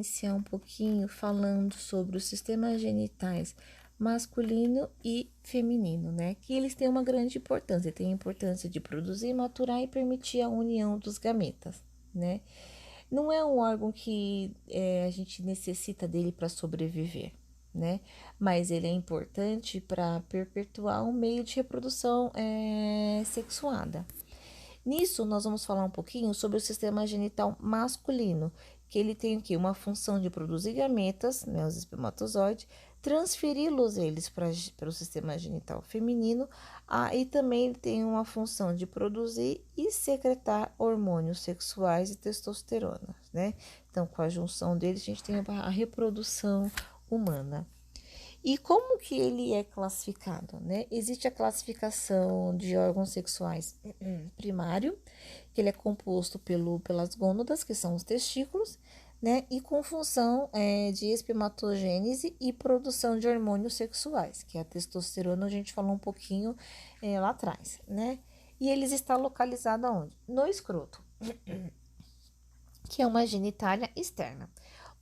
iniciar um pouquinho falando sobre os sistemas genitais masculino e feminino, né? Que eles têm uma grande importância, tem a importância de produzir, maturar e permitir a união dos gametas, né? Não é um órgão que a gente necessita dele para sobreviver, né? Mas ele é importante para perpetuar um meio de reprodução sexuada. Nisso, nós vamos falar um pouquinho sobre o sistema genital masculino, que ele tem aqui uma função de produzir gametas, né, os espermatozoides, transferi-los eles para o sistema genital feminino, e também ele tem uma função de produzir e secretar hormônios sexuais e testosterona, né? Então, com a junção deles, a gente tem a reprodução humana. E como que ele é classificado, né? Existe a classificação de órgãos sexuais primário, que ele é composto pelas gônadas, que são os testículos, né? E com função de espermatogênese e produção de hormônios sexuais, que é a testosterona, a gente falou um pouquinho lá atrás, né? E eles estão localizados aonde? No escroto, que é uma genitália externa.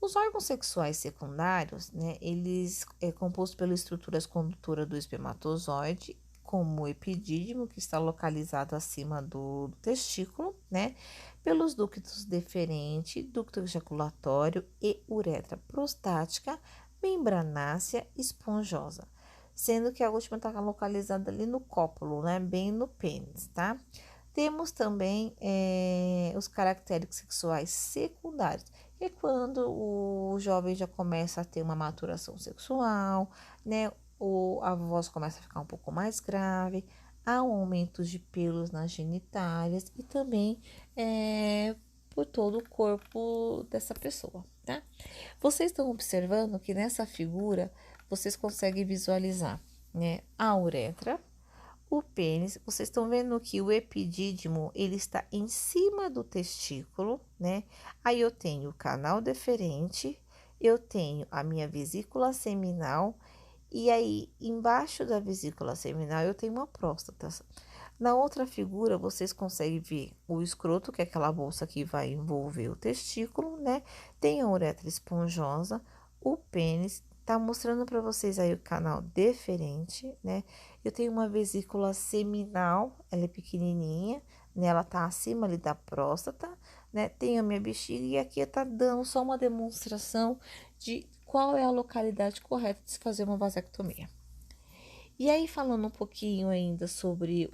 Os órgãos sexuais secundários, né, eles é composto pelas estruturas condutoras do espermatozoide, como o epidídimo, que está localizado acima do testículo, né, pelos ductos deferente, ducto ejaculatório e uretra prostática, membranácea esponjosa, sendo que a última está localizada ali no cópulo, né, bem no pênis, tá? Temos também os caracteres sexuais secundários, que é quando o jovem já começa a ter uma maturação sexual, né? A voz começa a ficar um pouco mais grave, há um aumento de pelos nas genitálias e também por todo o corpo dessa pessoa, tá? Vocês estão observando que nessa figura vocês conseguem visualizar, né, a uretra, o pênis. Vocês estão vendo que o epidídimo, ele está em cima do testículo, né? Aí eu tenho o canal deferente, eu tenho a minha vesícula seminal, e aí embaixo da vesícula seminal eu tenho uma próstata. Na outra figura, vocês conseguem ver o escroto, que é aquela bolsa que vai envolver o testículo, né? Tem a uretra esponjosa, o pênis. Tá mostrando para vocês aí o canal deferente, né? Eu tenho uma vesícula seminal, ela é pequenininha, né? Ela tá acima ali da próstata, né? Tem a minha bexiga e aqui tá dando só uma demonstração de qual é a localidade correta de se fazer uma vasectomia. E aí, falando um pouquinho ainda sobre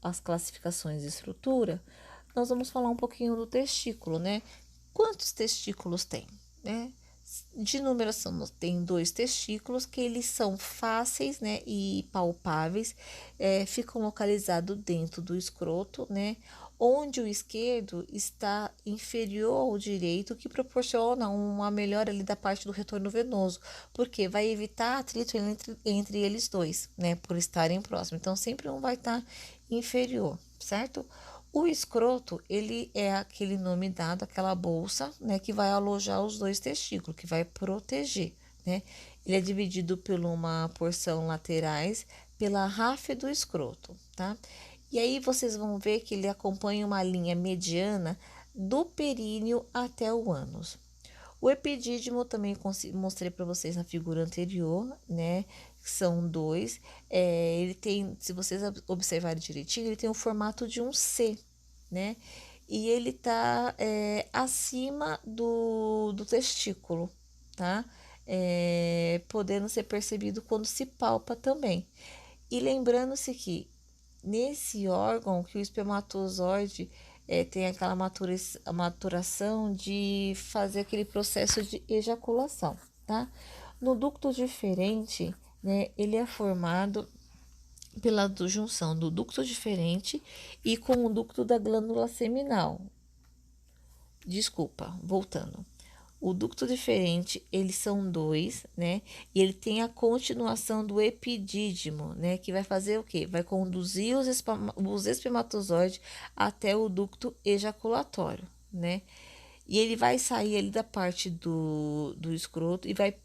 as classificações de estrutura, nós vamos falar um pouquinho do testículo, né? Quantos testículos tem, né? De numeração, tem 2 testículos que eles são fáceis, né, e palpáveis, ficam localizados dentro do escroto, né, onde o esquerdo está inferior ao direito, que proporciona uma melhora ali da parte do retorno venoso, porque vai evitar atrito entre eles dois, né, por estarem próximos. Então, sempre um vai estar inferior, certo? O escroto, ele é aquele nome dado, aquela bolsa, né, que vai alojar os 2 testículos, que vai proteger, né? Ele é dividido por uma porção laterais pela ráfia do escroto, tá? E aí vocês vão ver que ele acompanha uma linha mediana do períneo até o ânus. O epidídimo também mostrei para vocês na figura anterior, né? São 2. Ele tem, se vocês observarem direitinho, ele tem o formato de um C, né? E ele tá acima do testículo, tá? Podendo ser percebido quando se palpa também. E lembrando-se que nesse órgão que o espermatozoide tem aquela maturação de fazer aquele processo de ejaculação, tá? No ducto diferente, né, ele é formado pela junção do ducto diferente e com o ducto da glândula seminal. Desculpa, voltando. O ducto diferente, eles são 2, né? E ele tem a continuação do epidídimo, né? Que vai fazer o quê? Vai conduzir os espermatozoides até o ducto ejaculatório, né? E ele vai sair ali da parte do escroto e vai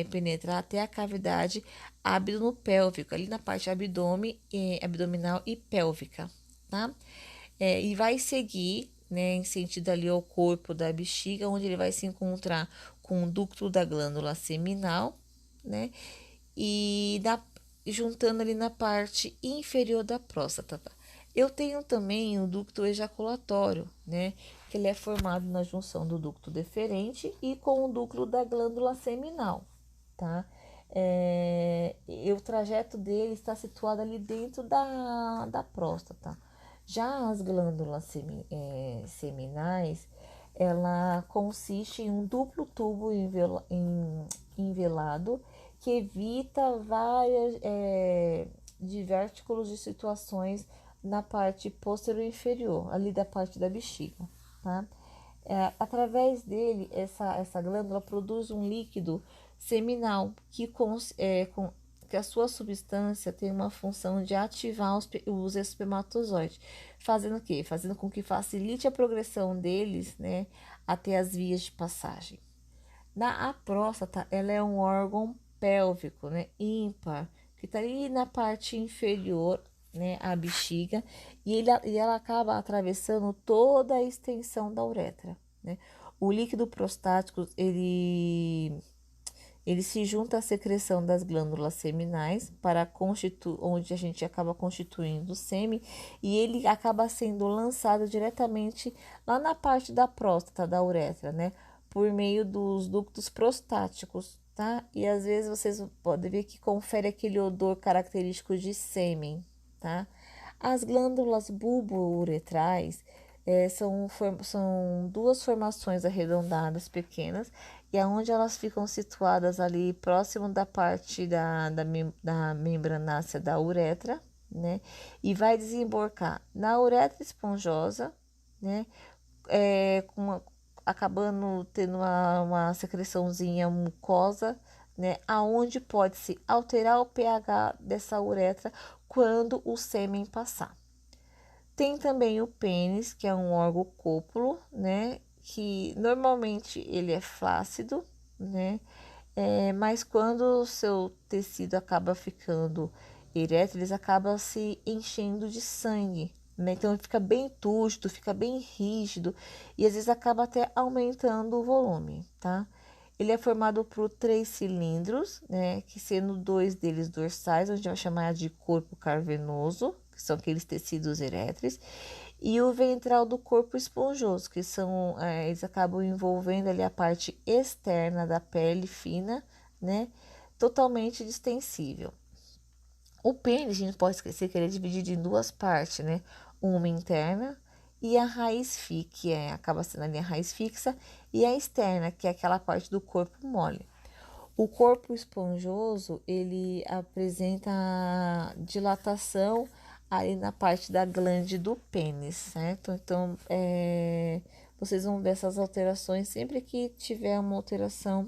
penetrar até a cavidade abdominopélvica, ali na parte abdominal e pélvica, tá? E vai seguir né, em sentido ali ao corpo da bexiga, onde ele vai se encontrar com o ducto da glândula seminal, né, e juntando ali na parte inferior da próstata. Eu tenho também o ducto ejaculatório, né, que ele é formado na junção do ducto deferente e com o ducto da glândula seminal, tá? O trajeto dele está situado ali dentro da próstata. Já as glândulas seminais, ela consiste em um duplo tubo envelado que evita várias divertículos de situações na parte posterior inferior, ali da parte da bexiga, tá? Através dele, essa glândula produz um líquido seminal que a sua substância tem uma função de ativar os espermatozoides, fazendo o quê? Fazendo com que facilite a progressão deles, né, até as vias de passagem. A próstata, ela é um órgão pélvico, né, ímpar, que está ali na parte inferior, né, a bexiga, e ela acaba atravessando toda a extensão da uretra, né. O líquido prostático, ele se junta à secreção das glândulas seminais onde a gente acaba constituindo o sêmen, e ele acaba sendo lançado diretamente lá na parte da próstata, da uretra, né, por meio dos ductos prostáticos, tá? E às vezes vocês podem ver que confere aquele odor característico de sêmen, tá? As glândulas bulbouretrais são duas formações arredondadas pequenas, e aonde elas ficam situadas ali próximo da parte da membranácea da uretra, né? E vai desembocar na uretra esponjosa, né? Acabando tendo uma secreçãozinha mucosa, né? Aonde pode-se alterar o pH dessa uretra quando o sêmen passar. Tem também o pênis, que é um órgão cópulo, né? Que normalmente ele é flácido, né? Mas quando o seu tecido acaba ficando ereto, eles acabam se enchendo de sangue, né? Então ele fica bem túrgido, fica bem rígido e às vezes acaba até aumentando o volume, tá? Ele é formado por 3 cilindros, né? Que sendo 2 deles dorsais, a gente vai chamar de corpo cavernoso, que são aqueles tecidos eréteis, e o ventral do corpo esponjoso, que eles acabam envolvendo ali a parte externa da pele fina, né? Totalmente distensível. O pênis, a gente pode esquecer que ele é dividido em duas partes, né? Uma interna e a raiz fixa, acaba sendo ali a raiz fixa, e a externa, que é aquela parte do corpo mole. O corpo esponjoso, ele apresenta dilatação aí na parte da glande do pênis, certo? Então, vocês vão ver essas alterações sempre que tiver uma alteração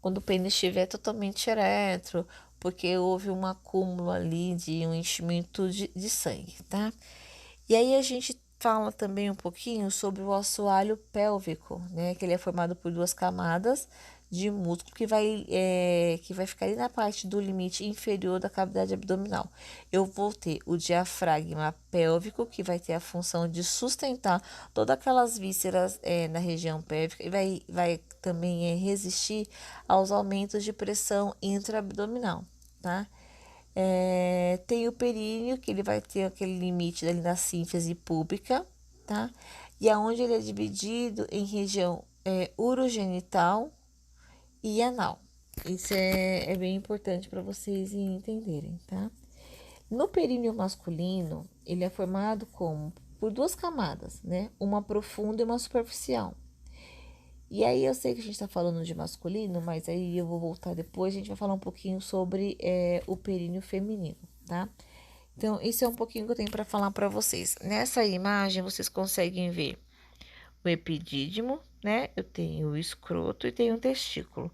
quando o pênis estiver totalmente ereto, porque houve um acúmulo ali de um enchimento de sangue, tá? E aí a gente fala também um pouquinho sobre o assoalho pélvico, né? Que ele é formado por 2 camadas de músculo que vai ficar ali na parte do limite inferior da cavidade abdominal. Eu vou ter o diafragma pélvico, que vai ter a função de sustentar todas aquelas vísceras na região pélvica, e vai também resistir aos aumentos de pressão intraabdominal, tá? Tem o períneo, que ele vai ter aquele limite ali na sínfise púbica, tá? E aonde ele é dividido em região urogenital e anal. Isso é bem importante para vocês entenderem, tá? No períneo masculino, ele é formado por 2 camadas, né? Uma profunda e uma superficial. E aí eu sei que a gente está falando de masculino, mas aí eu vou voltar depois, a gente vai falar um pouquinho sobre o períneo feminino, tá? Então, isso é um pouquinho que eu tenho para falar para vocês. Nessa imagem, vocês conseguem ver o epidídimo, né? Eu tenho o escroto e tenho o testículo.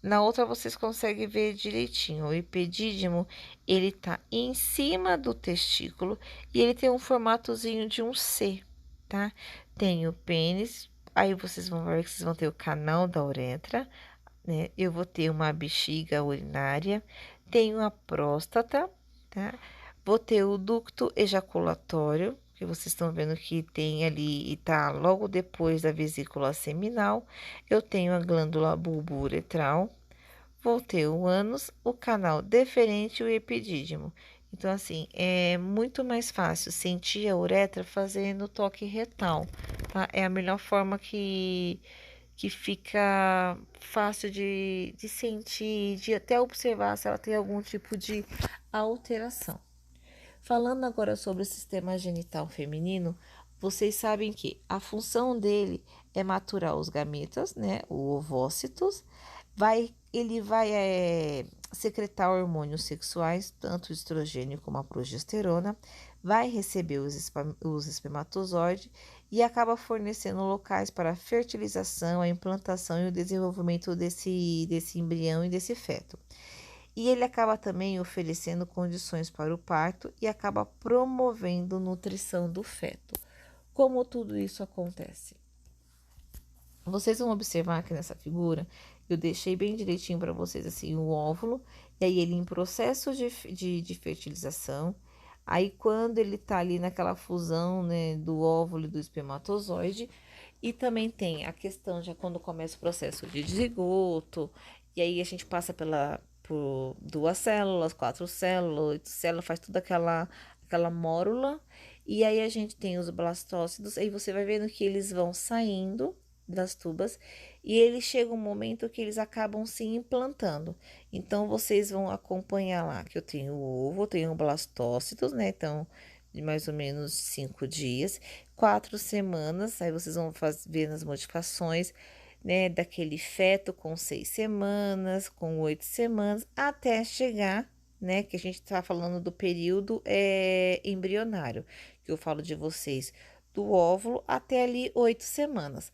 Na outra, vocês conseguem ver direitinho. O epidídimo, ele tá em cima do testículo e ele tem um formatozinho de um C, tá? Tem o pênis, aí vocês vão ver que vocês vão ter o canal da uretra, né? Eu vou ter uma bexiga urinária, tenho a próstata, tá? Vou ter o ducto ejaculatório, que vocês estão vendo que tem ali e tá logo depois da vesícula seminal. Eu tenho a glândula bulbo-uretral. Vou ter o ânus, o canal deferente e o epidídimo. Então, assim, é muito mais fácil sentir a uretra fazendo toque retal, tá? É a melhor forma que fica fácil de sentir, de até observar se ela tem algum tipo de alteração. Falando agora sobre o sistema genital feminino, vocês sabem que a função dele é maturar os gametas, né, os ovócitos, ele vai secretar hormônios sexuais, tanto o estrogênio como a progesterona, vai receber os espermatozoides e acaba fornecendo locais para a fertilização, a implantação e o desenvolvimento desse embrião e desse feto. E ele acaba também oferecendo condições para o parto e acaba promovendo nutrição do feto. Como tudo isso acontece? Vocês vão observar aqui nessa figura, eu deixei bem direitinho para vocês assim o óvulo, e aí ele em processo de fertilização. Aí quando ele tá ali naquela fusão, né, do óvulo e do espermatozoide, e também tem a questão já quando começa o processo de zigoto, e aí a gente passa por 2 células, 4 células, 8 células, faz toda aquela mórula, e aí a gente tem os blastócidos, aí você vai vendo que eles vão saindo das tubas e ele chega um momento que eles acabam se implantando. Então vocês vão acompanhar lá que eu tenho o ovo, tenho blastócitos, né? Então, de mais ou menos 5 dias, 4 semanas, aí vocês vão ver as modificações, né? Daquele feto com 6 semanas, com 8 semanas, até chegar, né? Que a gente tá falando do período embrionário, que eu falo de vocês, do óvulo até ali 8 semanas.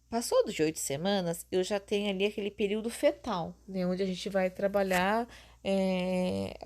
Passou de 8 semanas, eu já tenho ali aquele período fetal, né? Onde a gente vai trabalhar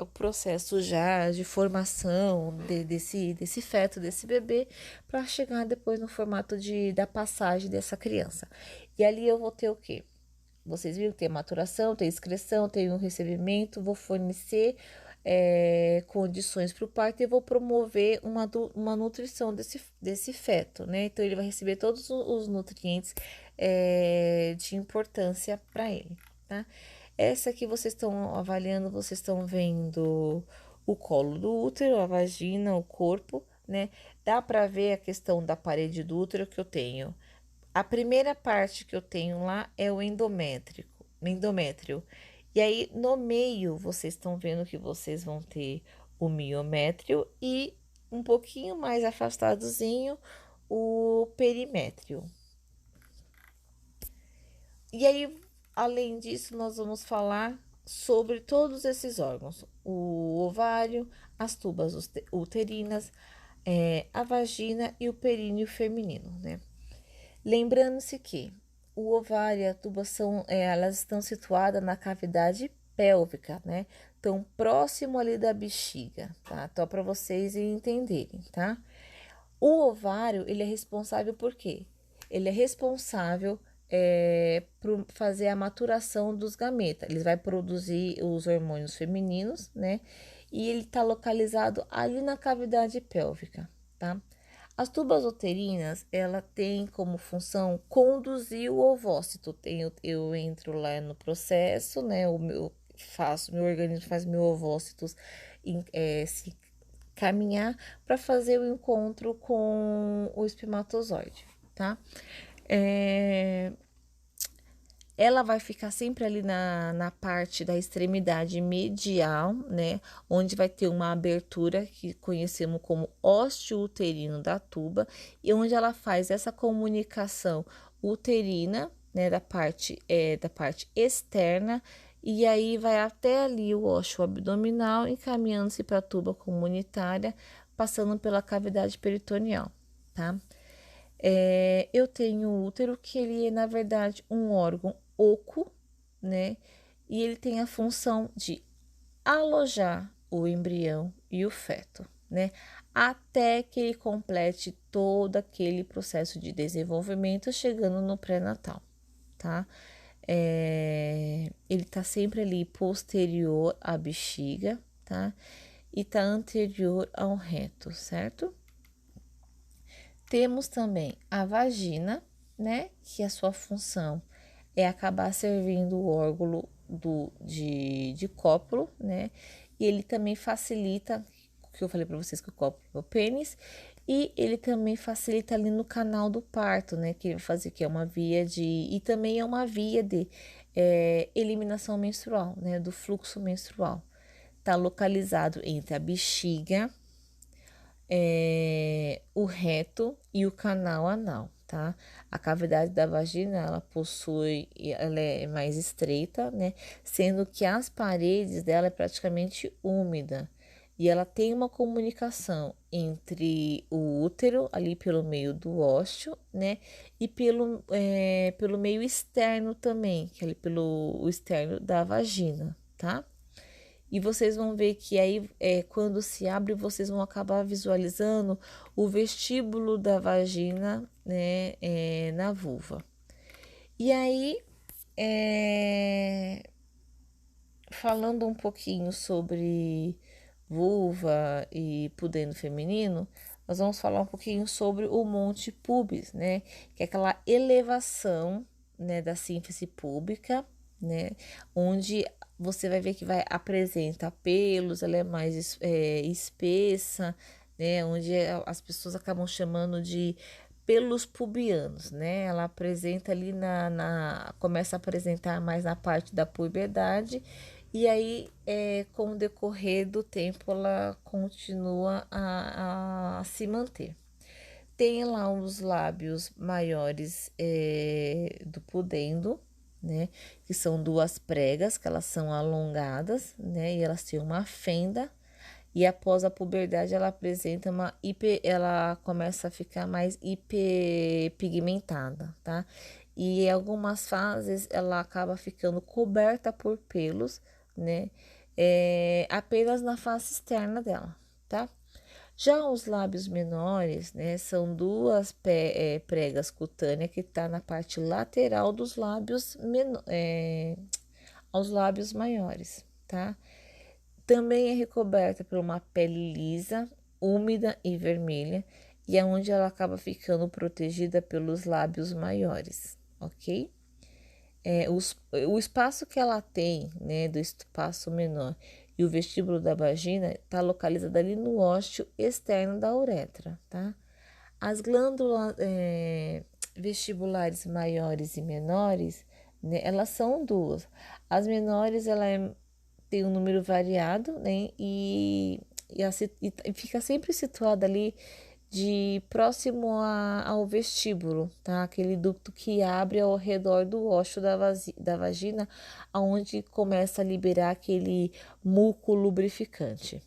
o processo já de formação desse feto, desse bebê, para chegar depois no formato da passagem dessa criança. E ali eu vou ter o quê? Vocês viram que tem maturação, tem excreção, tem um recebimento, vou fornecer condições para o parto e vou promover uma nutrição desse feto, né? Então, ele vai receber todos os nutrientes de importância para ele, tá? Essa aqui vocês estão avaliando, vocês estão vendo o colo do útero, a vagina, o corpo, né? Dá para ver a questão da parede do útero que eu tenho. A primeira parte que eu tenho lá é o endométrio. E aí, no meio, vocês estão vendo que vocês vão ter o miométrio e um pouquinho mais afastadozinho o perimétrio. E aí, além disso, nós vamos falar sobre todos esses órgãos: o ovário, as tubas uterinas, a vagina e o períneo feminino, né? Lembrando-se que o ovário e a tubação, elas estão situadas na cavidade pélvica, né? Tão próximo ali da bexiga, tá? Então, para vocês entenderem, tá? O ovário, ele é responsável por quê? Ele é responsável por fazer a maturação dos gametas. Ele vai produzir os hormônios femininos, né? E ele está localizado ali na cavidade pélvica, tá? As tubas uterinas, ela tem como função conduzir o ovócito. Eu entro lá no processo, né? Meu organismo faz meu ovócitos se caminhar para fazer o encontro com o espermatozoide, tá? Ela vai ficar sempre ali na parte da extremidade medial, né? Onde vai ter uma abertura que conhecemos como ósteo uterino da tuba, e onde ela faz essa comunicação uterina, né? Da parte externa, e aí vai até ali o ósteo abdominal, encaminhando-se para a tuba comunitária, passando pela cavidade peritoneal, tá? Eu tenho o útero, que ele é, na verdade, um órgão oco, né? E ele tem a função de alojar o embrião e o feto, né? Até que ele complete todo aquele processo de desenvolvimento, chegando no pré-natal, tá? Ele tá sempre ali posterior à bexiga, tá? e tá anterior ao reto, certo? Temos também a vagina, né? Que a sua função é acabar servindo o órgão de cópulo, né? E ele também facilita, o que eu falei para vocês que o cópulo é o pênis, e ele também facilita ali no canal do parto, né? Que ele vai fazer que é uma via de. E também é uma via de eliminação menstrual, né? Do fluxo menstrual. Tá localizado entre a bexiga, o reto e o canal anal, tá? A cavidade da vagina, ela é mais estreita, né? Sendo que as paredes dela é praticamente úmida. E ela tem uma comunicação entre o útero, ali pelo meio do ósseo, né? E pelo meio externo também, que é ali pelo o externo da vagina, tá? E vocês vão ver que aí, quando se abre, vocês vão acabar visualizando o vestíbulo da vagina, né, na vulva. E aí, falando um pouquinho sobre vulva e pudendo feminino, nós vamos falar um pouquinho sobre o monte pubis, né, que é aquela elevação, né, da sínfise púbica, né, onde você vai ver que vai apresenta pelos, ela é mais espessa, né, onde as pessoas acabam chamando de pelos pubianos, né? Ela apresenta ali começa a apresentar mais na parte da puberdade e aí, com o decorrer do tempo, ela continua a se manter. Tem lá os lábios maiores do pudendo, né? Que são duas pregas, que elas são alongadas, né? E elas têm uma fenda. E após a puberdade, ela apresenta ela começa a ficar mais hiperpigmentada, tá? E em algumas fases ela acaba ficando coberta por pelos, né? Apenas na face externa dela, tá? Já os lábios menores, né, são duas pregas cutâneas que tá na parte lateral dos lábios aos lábios maiores, tá? Também é recoberta por uma pele lisa, úmida e vermelha, e é onde ela acaba ficando protegida pelos lábios maiores, ok? O espaço que ela tem, né, do espaço menor e o vestíbulo da vagina está localizado ali no ósseo externo da uretra, tá? As glândulas vestibulares maiores e menores, né, elas são duas. As menores, tem um número variado, né, e fica sempre situada ali de próximo ao vestíbulo, tá? Aquele ducto que abre ao redor do ósseo da vagina, aonde começa a liberar aquele muco lubrificante.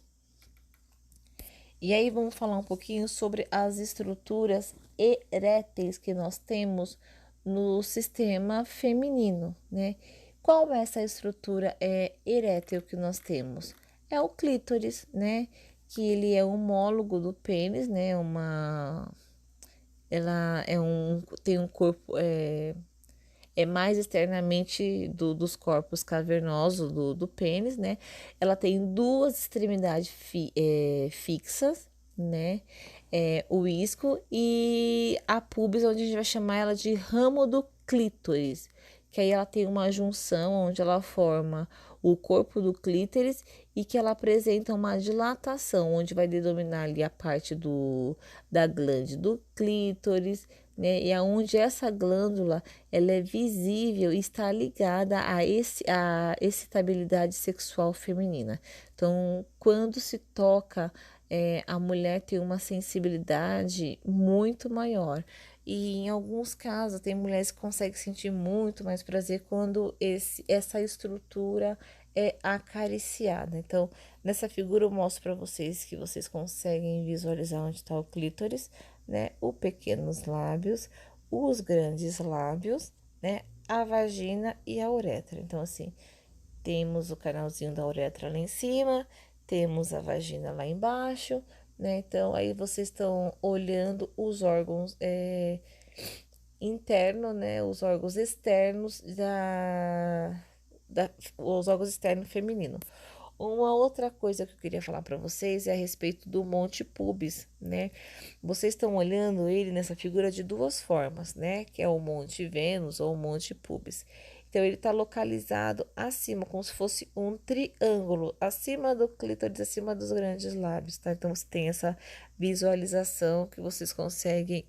E aí vamos falar um pouquinho sobre as estruturas eréteis que nós temos no sistema feminino, né? Qual é essa estrutura erétil que nós temos? É o clítoris, né? Que ele é homólogo do pênis, né? Ela tem um corpo mais externamente dos corpos cavernosos do pênis, né? Ela tem duas extremidades fixas, né? O isco e a pubis, onde a gente vai chamar ela de ramo do clítoris, que aí ela tem uma junção onde ela forma o corpo do clítoris e que ela apresenta uma dilatação, onde vai denominar ali a parte da glande do clítoris, né? E aonde essa glândula ela é visível e está ligada a excitabilidade sexual feminina. Então, quando se toca, a mulher tem uma sensibilidade muito maior. E em alguns casos, tem mulheres que conseguem sentir muito mais prazer quando essa estrutura é acariciada. Então, nessa figura eu mostro para vocês que vocês conseguem visualizar onde está o clítoris, né? Os pequenos lábios, os grandes lábios, né? A vagina e a uretra. Então, assim, temos o canalzinho da uretra lá em cima, temos a vagina lá embaixo, né? Então, aí vocês estão olhando os órgãos internos, né? Os órgãos externos os órgãos externos femininos. Uma outra coisa que eu queria falar para vocês é a respeito do Monte Pubis, né? Vocês estão olhando ele nessa figura de duas formas, né? Que é o Monte Vênus ou o Monte Pubis. Então, ele está localizado acima, como se fosse um triângulo, acima do clítoris, acima dos grandes lábios, tá? Então, você tem essa visualização que vocês conseguem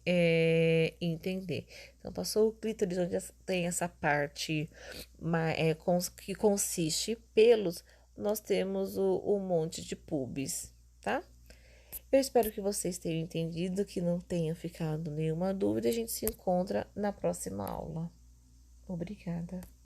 entender. Então, passou o clítoris, onde tem essa parte que consiste pelos, nós temos o monte de pubis, tá? Eu espero que vocês tenham entendido, que não tenha ficado nenhuma dúvida. A gente se encontra na próxima aula. Obrigada.